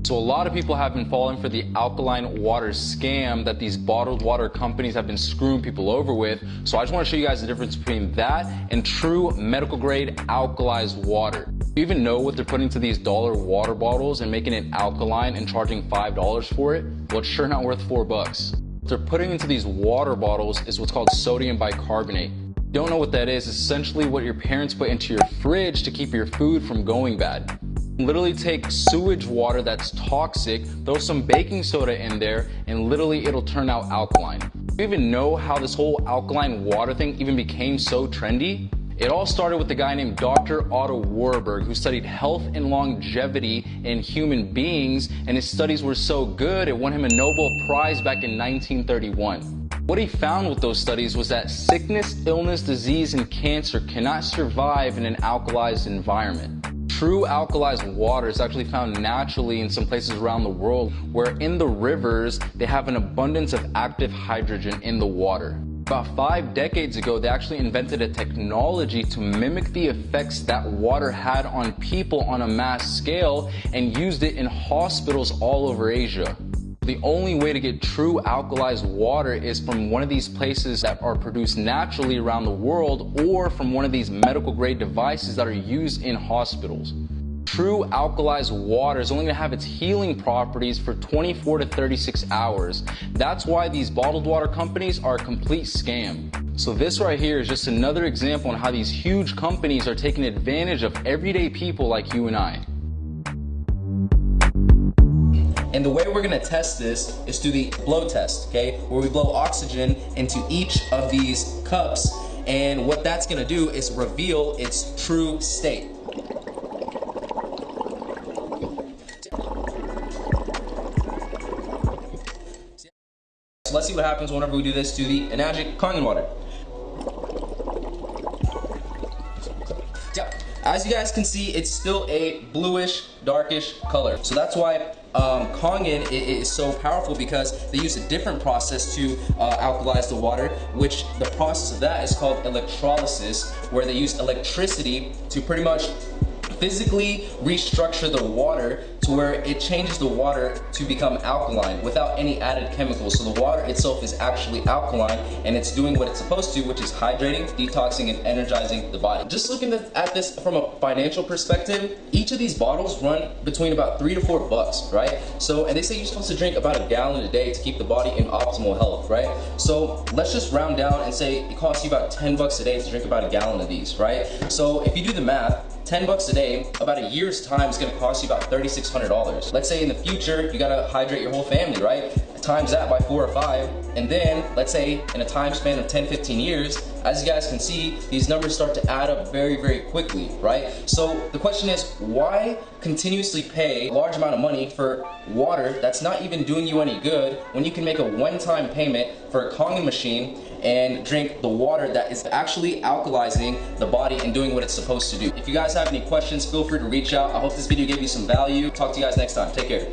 So a lot of people have been falling for the alkaline water scam that these bottled water companies have been screwing people over with. So I just want to show you guys the difference between that and true medical grade alkalized water. Do you even know what they're putting to these dollar water bottles and making it alkaline and charging $5 for it? Well, it's sure not worth $4. What they're putting into these water bottles is what's called sodium bicarbonate. Don't know what that is? It's essentially what your parents put into your fridge to keep your food from going bad. Literally take sewage water that's toxic, throw some baking soda in there, and literally it'll turn out alkaline. Do you even know how this whole alkaline water thing even became so trendy? It all started with a guy named Dr. Otto Warburg, who studied health and longevity in human beings, and his studies were so good it won him a Nobel Prize back in 1931. What he found with those studies was that sickness, illness, disease, and cancer cannot survive in an alkalized environment. True alkalized water is actually found naturally in some places around the world, where in the rivers they have an abundance of active hydrogen in the water. About 5 decades ago, they actually invented a technology to mimic the effects that water had on people on a mass scale and used it in hospitals all over Asia. The only way to get true alkalized water is from one of these places that are produced naturally around the world, or from one of these medical grade devices that are used in hospitals. True alkalized water is only going to have its healing properties for 24 to 36 hours. That's why these bottled water companies are a complete scam. So this right here is just another example on how these huge companies are taking advantage of everyday people like you and I. And the way we're gonna test this is through the blow test, okay? Where we blow oxygen into each of these cups, and what that's gonna do is reveal its true state. So let's see what happens whenever we do this to the enagic Kangen water. Yeah, as you guys can see, it's still a bluish, darkish color. So that's why Kangen is so powerful, because they use a different process to alkalize the water, which the process of that is called electrolysis, where they use electricity to pretty much physically restructure the water to where it changes the water to become alkaline without any added chemicals. So the water itself is actually alkaline, and it's doing what it's supposed to, which is hydrating, detoxing, and energizing the body. Just looking at this from a financial perspective, each of these bottles run between about $3 to $4, right? So, and they say you're supposed to drink about a gallon a day to keep the body in optimal health, right? So let's just round down and say it costs you about $10 a day to drink about a gallon of these, right? So if you do the math, $10 a day, about a year's time is going to cost you about $3,600. Let's say in the future you got to hydrate your whole family, right? Times that by 4 or 5, and then let's say in a time span of 10-15 years, as you guys can see, these numbers start to add up very, very quickly, right? So the question is, why continuously pay a large amount of money for water that's not even doing you any good when you can make a one-time payment for a Kangen machine and drink the water that is actually alkalizing the body and doing what it's supposed to do? If you guys have any questions, feel free to reach out. I hope this video gave you some value. Talk to you guys next time. Take care.